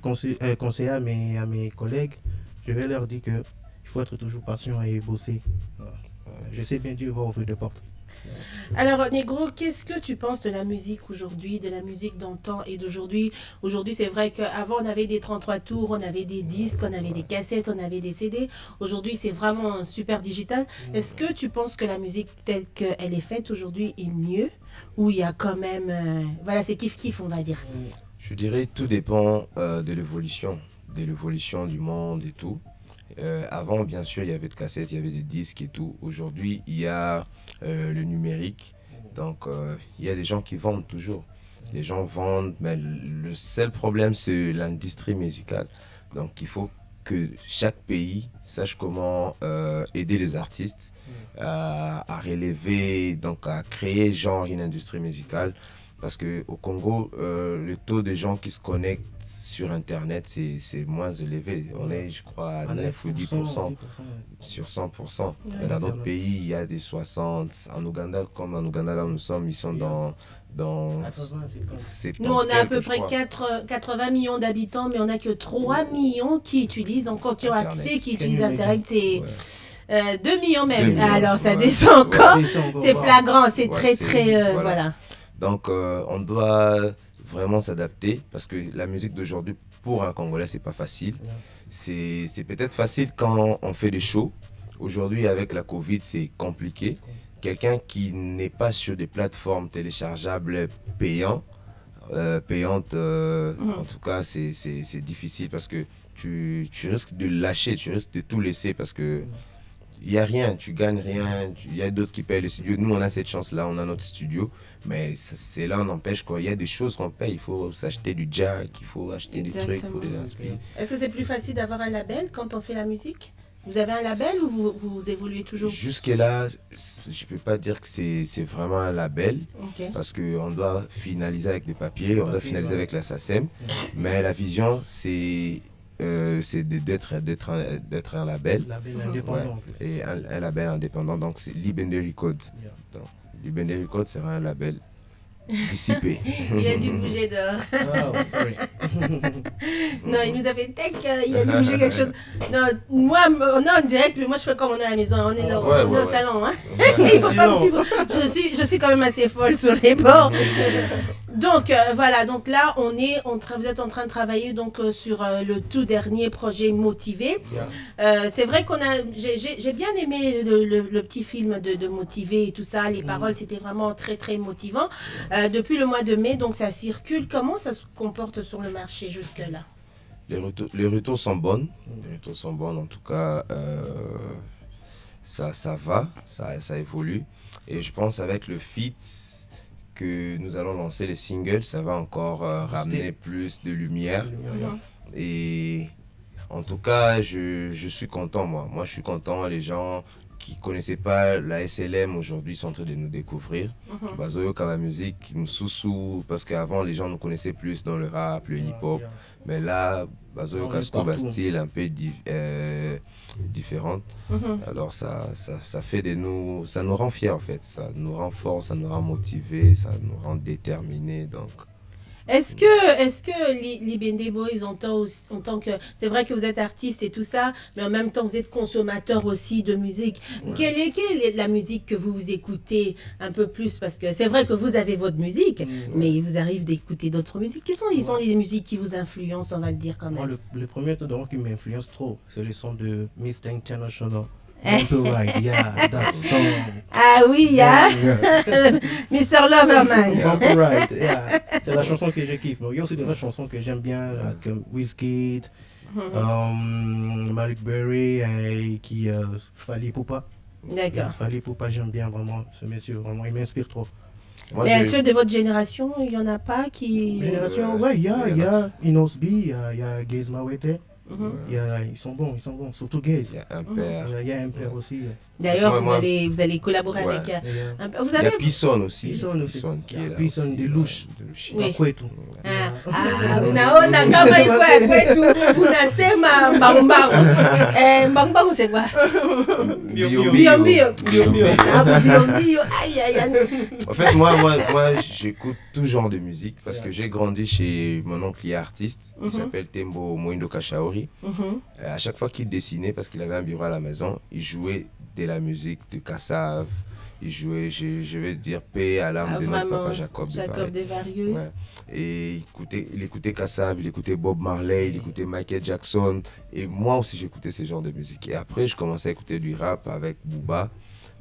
conseiller à mes collègues. Je vais leur dire que il faut être toujours patient et bosser. Je sais bien, Dieu va ouvrir des portes. Alors, Negro, qu'est-ce que tu penses de la musique aujourd'hui, de la musique d'antan et d'aujourd'hui? Aujourd'hui, c'est vrai qu'avant, on avait des 33 tours, on avait des disques, on avait des cassettes, on avait des CD. Aujourd'hui, c'est vraiment super digital. Est-ce que tu penses que la musique telle qu'elle est faite aujourd'hui est mieux? Ou il y a quand même... voilà, c'est kiff-kiff, on va dire. Je dirais tout dépend de l'évolution du monde et tout. Avant, bien sûr, il y avait des cassettes, il y avait des disques et tout. Aujourd'hui, il y a le numérique. Donc, il y a des gens qui vendent toujours. Les gens vendent, mais le seul problème, c'est l'industrie musicale. Donc, il faut que chaque pays sache comment aider les artistes à relever, donc à créer genre une industrie musicale. Parce qu'au Congo, le taux de gens qui se connectent sur Internet, c'est moins élevé. On est, je crois, à 9 ou 10% sur 100%. Mais dans d'autres pays, il y a des 60. En Ouganda, comme en Ouganda, là où nous sommes, ils sont dans 70. Nous, on a à peu près 80 millions d'habitants, mais on n'a que 3 millions qui utilisent encore, qui ont accès, qui utilisent Internet. C'est... 2 millions même. 2 millions. Alors, ça descend encore. C'est flagrant. C'est très... voilà. Donc, on doit vraiment s'adapter parce que la musique d'aujourd'hui, pour un Congolais, c'est pas facile. C'est peut-être facile quand on fait des shows. Aujourd'hui, avec la Covid, c'est compliqué. Quelqu'un qui n'est pas sur des plateformes téléchargeables payantes, en tout cas, c'est difficile parce que tu risques de lâcher, tu risques de tout laisser parce que il n'y a rien, tu gagnes rien, il y a d'autres qui payent le studio. Nous, on a cette chance-là, on a notre studio, mais c'est là, on empêche quoi. Il y a des choses qu'on paye, il faut s'acheter du jack, il faut acheter des trucs pour des inspirations. Est-ce que c'est plus facile d'avoir un label quand on fait la musique? Vous avez un label ou vous évoluez toujours? Jusque-là, je ne peux pas dire que c'est vraiment un label, parce qu'on doit finaliser avec des papiers, on doit finaliser avec la SACEM, mais la vision, c'est d'être un label, indépendant, et un label indépendant, donc c'est Libende Records. Donc, Libende Records sera un label dissipé. Il a dû bouger dehors. Oh, sorry. Non, il nous avait tech, il a dû bouger quelque chose. Non, moi, on est en direct, mais moi je fais comme on est à la maison, on est au salon. Hein. Il faut pas me suivre. Je suis quand même assez folle sur les bords. Donc voilà, donc là vous êtes en train de travailler donc sur le tout dernier projet Motivé. C'est vrai j'ai bien aimé le petit film de Motivé et tout ça, les paroles c'était vraiment très très motivant. Depuis le mois de mai, donc ça circule. Comment ça se comporte sur le marché jusque là? Les retours sont bonnes. Les retours sont bonnes. En tout cas, ça va, ça évolue. Et je pense avec le feat que nous allons lancer, les singles, ça va encore ramener plus de lumière. Et en tout cas, je suis content, moi. Moi, je suis content. Les gens qui ne connaissaient pas la SLM aujourd'hui sont en train de nous découvrir. Bazoyo Kaba Music, Moussoussou, parce qu'avant, les gens nous connaissaient plus dans le rap, le hip-hop. Mais là, Bazoyo Kaskoba style un peu différente. Alors ça fait de nous, ça nous rend fiers en fait, ça nous rend forts, ça nous rend motivés, ça nous rend déterminés. Donc. Est-ce que les Bende Boys en tant que, c'est vrai que vous êtes artiste et tout ça, mais en même temps vous êtes consommateur aussi de musique. Quelle est la musique que vous écoutez un peu plus? Parce que c'est vrai que vous avez votre musique, mais il vous arrive d'écouter d'autres musiques. Quelles sont les musiques qui vous influencent, on va le dire quand même? Moi, le premier son qui m'influence trop, c'est le son de Mr. International. Right, yeah, that song. Ah oui, yeah. Mr. Loverman. Right, yeah. C'est la chanson que je kiffe. Mais il y a aussi d'autres chansons que j'aime bien, comme Wizkid, Malik Berry et Fally Ipupa. D'accord. Fally Ipupa, j'aime bien vraiment ce monsieur, vraiment, il m'inspire trop. Moi, mais ceux de votre génération, il n'y en a pas qui... Génération, ouais, il y a Inosbi, il y a Gaze Mawete. Ils sont bons, surtout Gaze. Il y a un père. Il y a un père aussi. D'ailleurs, vous allez collaborer avec... Vous avez... Il y a Pisson aussi. Pisson qui est là. Pisson de Louche. Oui. Unaona kama iko ya kwetu unasema mbangbangu. Mbangbangu c'est quoi? Mbio. En fait, moi j'écoute tout genre de musique parce que j'ai grandi chez mon oncle qui est artiste. Il s'appelle Tembo Moindo Kashaori. À chaque fois qu'il dessinait, parce qu'il avait un bureau à la maison, il jouait de la musique de Kassav. Il jouait, je vais dire, paix à l'âme de notre papa Jacob Desvarieux. Ouais. Et il écoutait Kassav, il écoutait Bob Marley, il écoutait Michael Jackson. Et moi aussi, j'écoutais ce genre de musique. Et après, je commençais à écouter du rap avec Booba.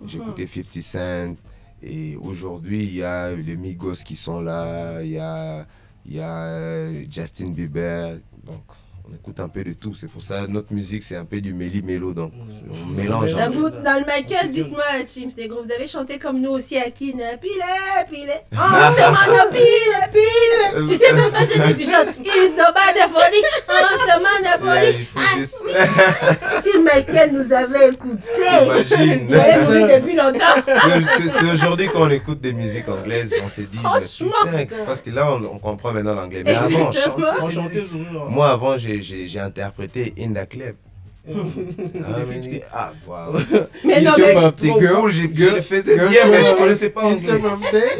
J'écoutais 50 Cent. Et aujourd'hui, il y a les Migos qui sont là. Il y a Justin Bieber. Donc, on écoute un peu de tout. C'est pour ça notre musique, c'est un peu du méli-mélo. Donc, on mélange. Dans le Michael, dites-moi, Chims Negro, vous avez chanté comme nous aussi à Kin. Pile. On se demande pile. Tu sais même pas ce que tu chantes. Is nobody for it. On se demande si Michael nous avait écouté. Imagine. Depuis longtemps. C'est aujourd'hui qu'on écoute des musiques anglaises. On s'est dit, mais putain, parce que là, on comprend maintenant l'anglais. Mais avant, moi, avant, j'ai interprété In The Club. Wow. Mais non, mais je le faisais bien, mais je connaissais pas anglais.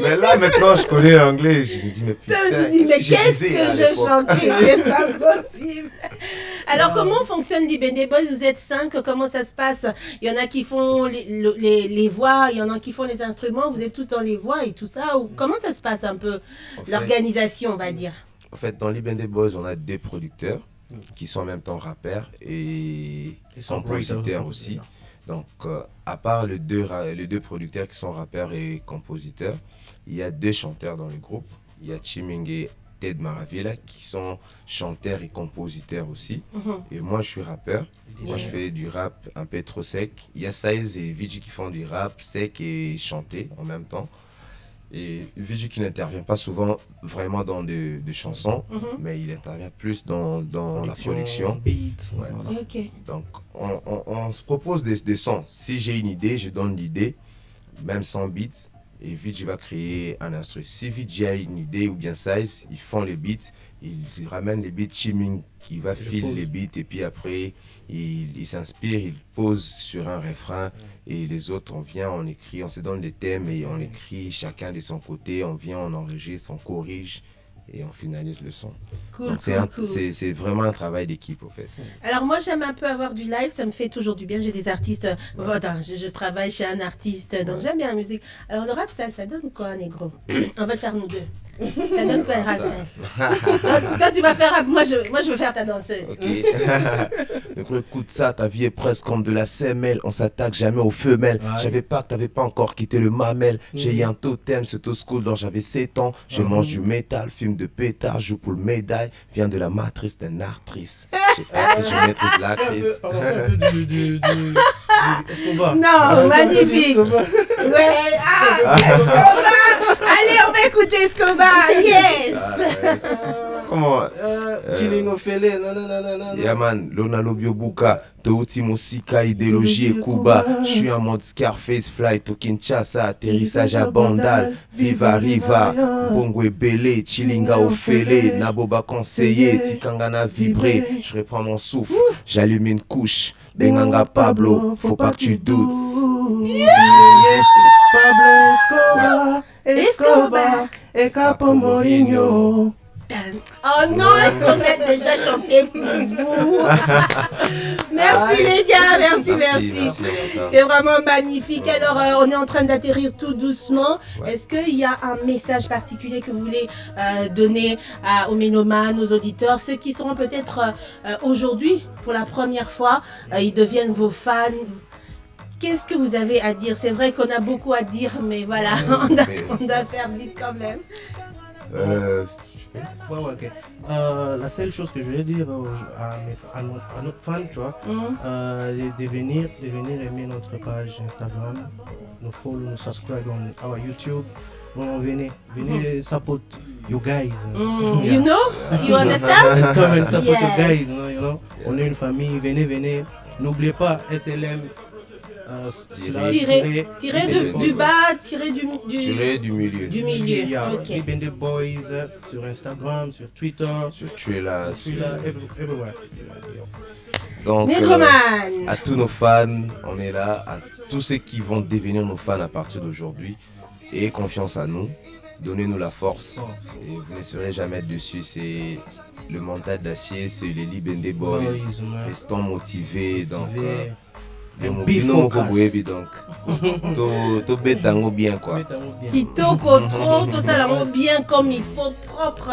Mais là, maintenant, je connais l'anglais. Je me dis, mais putain, qu'est-ce que je chantais? C'est pas possible. Alors, comment fonctionne l'Ibende Boys? Vous êtes 5, comment ça se passe? Il y en a qui font les voix, il y en a qui font les instruments, vous êtes tous dans les voix et tout ça, ou comment ça se passe un peu, l'organisation, on va dire? En fait, dans l'Ibende Boys, on a des producteurs qui sont en même temps rappeurs et compositeurs aussi. Donc, à part les deux producteurs qui sont rappeurs et compositeurs, il y a 2 chanteurs dans le groupe. Il y a Chiming et Ted Maravilla qui sont chanteurs et compositeurs aussi. Et moi, je suis rappeur. Moi, je fais du rap un peu trop sec. Il y a Saiz et Vigi qui font du rap sec et chanté en même temps. Et Vigi qui n'intervient pas souvent vraiment dans des chansons, mais il intervient plus dans la production. Beats. Ouais. Okay. Donc on se propose des sons. Si j'ai une idée, je donne l'idée, même sans beats, et Vigi va créer un instru. Si Vigi a une idée ou bien Size, ils font les beats, ils ramènent les beats, Chiming qui va filer les beats, et puis après il s'inspire, il pose sur un refrain, et les autres, on vient, on écrit, on se donne des thèmes et on écrit chacun de son côté, on vient, on enregistre, on corrige et on finalise le son. Cool, donc c'est vraiment un travail d'équipe au fait. Alors moi j'aime un peu avoir du live, ça me fait toujours du bien. J'ai des artistes, je travaille chez un artiste, donc j'aime bien la musique. Alors le rap ça donne quoi, Negro? On va le faire nous deux. Ça donne quoi le rap Ça. Toi, tu vas faire rap, moi je veux faire ta danseuse. Ok. Donc écoute ça, ta vie est presque comme de la semelle. On s'attaque jamais aux femelles. Ouais. J'avais pas que t'avais pas encore quitté le mamel. J'ai eu un totem, ce tôt school dont j'avais 7 ans. Je mange du métal, fume de pétard, joue pour le médaille. Viens de la matrice d'un artrice. Je maîtrise la crise. Parlons un peu du Escobar. Non, magnifique. Ouais, Escobar. Allez, on va écouter Escobar. Yes. Comment Killing Ofele, non. Yaman, Lona Lobiobuka, Touti Mosika, idéologie et Kuba. Je suis en mode Scarface Flight au Kinshasa, atterrissage à Bandal, Viva Riva, Bongo et Belé, Chilinga Ofele, Naboba conseiller, Tikangana vibré. Je reprends mon souffle, j'allume une couche. Benganga Pablo, faut pas que tu doutes. Pablo Escobar, et Capo Mourinho. Oh non, est-ce qu'on a déjà chanté pour vous? Merci les gars, merci. C'est vraiment magnifique. Alors, on est en train d'atterrir tout doucement. Ouais. Est-ce qu'il y a un message particulier que vous voulez donner aux mélomanes, aux auditeurs, ceux qui seront peut-être aujourd'hui, pour la première fois, ils deviennent vos fans? Qu'est-ce que vous avez à dire? C'est vrai qu'on a beaucoup à dire, mais voilà, on doit faire vite quand même. Ouais, ok. La seule chose que je voulais dire à notre fan, tu vois, de venir aimer notre page Instagram, nous follow, nous subscribe on our YouTube. Bon, venez support you guys. You know? You understand? Come and support you guys, Yes. you know. On est une famille, venez. N'oubliez pas SLM. Tirer du bas, tirer du milieu. Du milieu. Il y a Ok. Libende Boys sur Instagram, sur Twitter. Tu es là. Je suis là, everywhere. Donc, Negroman. à tous nos fans, on est là. À tous ceux qui vont devenir nos fans à partir d'aujourd'hui. Ayez confiance à nous. Donnez-nous la force. Et vous ne serez jamais dessus. C'est le mental d'acier, c'est les Libende Boys. Restons motivés. Donc, to betango bien quoi. Kitoko trop, tout ça là, bien comme il faut, propre.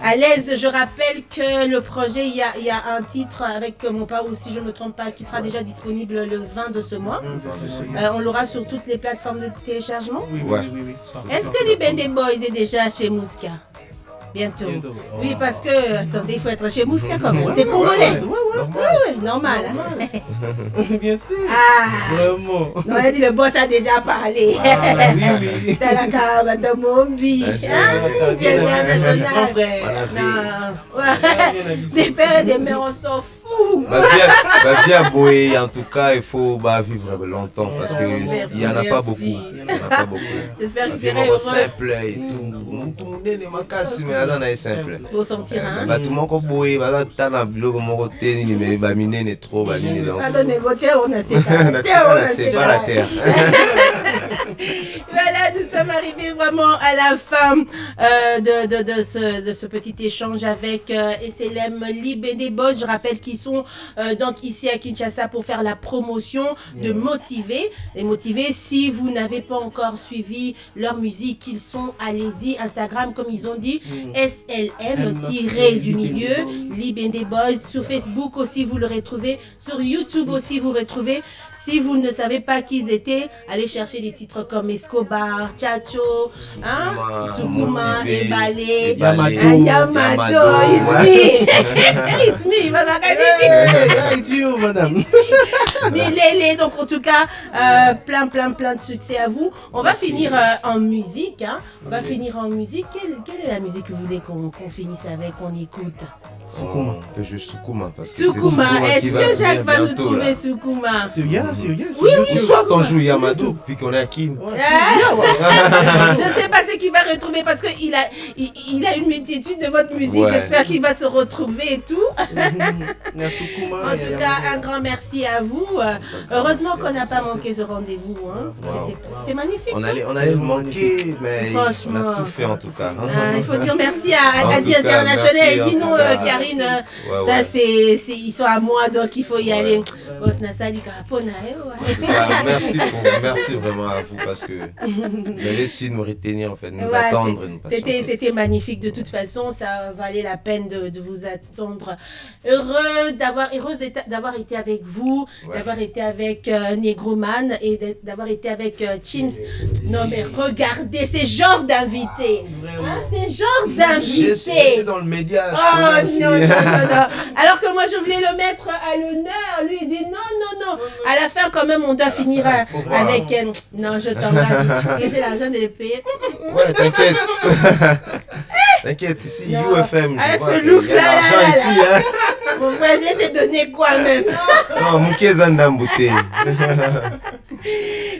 À l'aise, je rappelle que le projet, il y a un titre avec mon pas, ou si je ne me trompe pas, qui sera déjà disponible le 20 de ce mois. On l'aura sur toutes les plateformes de téléchargement. Oui. Est-ce que Libende Boys est déjà chez Mouska? Bientôt. Oui, parce que, attendez, il faut être chez Mouska quand même. C'est congolais. Oui, normal. Bien sûr. Ah, Vraiment. non, elle dit le boss a déjà parlé. Oui. T'as la carabe de Mombi. International. Des pères et des mères, on s'en fout. Bien Boé, en tout cas, il faut vivre longtemps parce qu'il n'y en a pas beaucoup. J'espère que c'est heureux. Simple et tout. Tout le monde est simple. Pour sortir, hein. Tout le monde Boé, t'as biloko moko teni mais bamine n'est trop bamine donc. Pardon, négocier, on a C'est pas la terre. Voilà, nous sommes arrivés vraiment à la fin de ce petit échange avec SLM Libende Boys. Je rappelle qu'ils sont donc ici à Kinshasa pour faire la promotion de Motiver. Les Motiver, si vous n'avez pas encore suivi leur musique, ils sont, allez-y, Instagram, comme ils ont dit, SLM-du-milieu, Libende Boys. Sur Facebook aussi, vous le retrouvez. Sur YouTube aussi, vous le retrouvez. Si vous ne savez pas qui ils étaient, allez chercher des titres comme Escobar, Chacho, Sukuma, Ebale, Yamato, It's me, It's you, madame. Milele. Donc en tout cas, plein de succès à vous. On va finir en musique. Hein. On va finir en musique. Quelle est la musique que vous voulez qu'on finisse avec, qu'on écoute? Sukuma. Sukuma. Sukuma. Est-ce que Jacques va nous trouver Sukuma? Oui. Ce soir, on joue Yamato, puis qu'on est à Kin. Je sais pas ce qu'il va retrouver parce qu'il a une multitude de votre musique. Ouais. J'espère qu'il va se retrouver et tout. En tout cas, un grand merci à vous. Heureusement qu'on n'a pas manqué ce rendez-vous. Hein. C'était magnifique. On allait le manquer, mais on a tout fait en tout cas. Il faut dire merci à Acadie International et dis-nous, Karim. Marine, ça c'est ils sont à moi, donc il faut y aller. Merci vraiment à vous parce que vous avez su nous retenir, en fait, nous attendre. C'était magnifique de toute façon, ça valait la peine de vous attendre. Heureuse d'avoir été avec vous, d'avoir été avec Negroman et d'avoir été avec Chims. Non mais regardez ces genres d'invités. Ces genres d'invités. Je suis dans le média. Non. Alors que moi je voulais le mettre à l'honneur. Lui il dit non. À la fin quand même on doit finir avec non, je t'engage parce que j'ai l'argent de les payer. Ouais, t'inquiète. T'inquiète, ici UFM. Avec ce look là. Ici, hein. Mon frère, je vais te donner quoi même? Non, Mouké Zandambouté.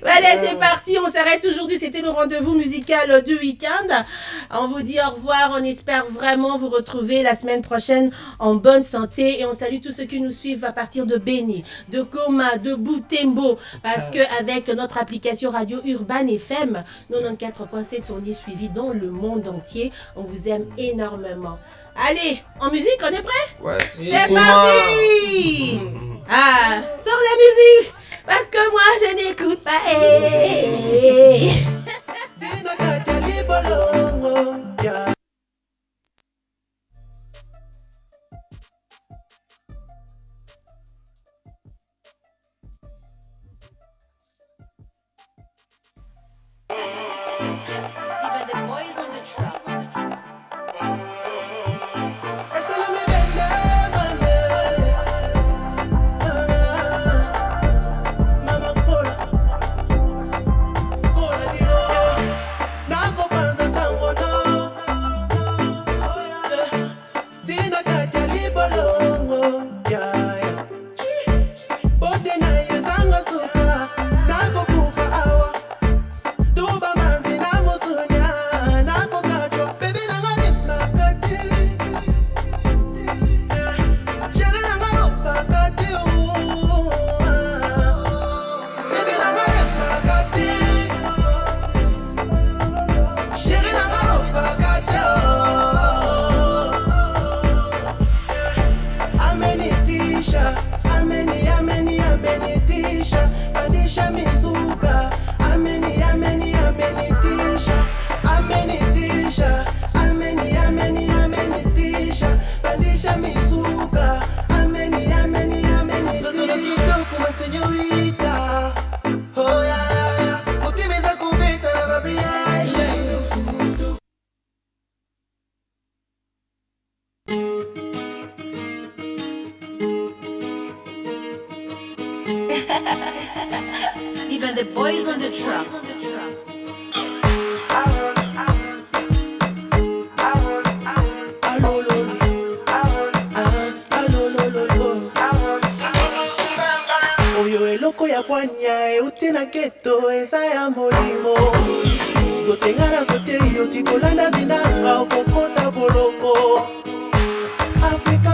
Allez, c'est parti, on s'arrête aujourd'hui. C'était le rendez-vous musical du week-end. On vous dit au revoir. On espère vraiment vous retrouver la semaine prochaine en bonne santé. Et on salue tous ceux qui nous suivent à partir de Béni, de Goma, de Boutembo. Parce qu'avec notre application Radio Urban FM, 94.7, on est suivi dans le monde entier. On vous aime énormément. Allez, en musique, on est prêt? Ouais. C'est parti! Sors la musique! Parce que moi, je n'écoute pas. Even the boys on the track. Even the boys on the track. Oyo eloko ya kwanya euti na keto eza ya molimo zotenga na zoteri yo tikolanda vinanga okokota boloko Afrika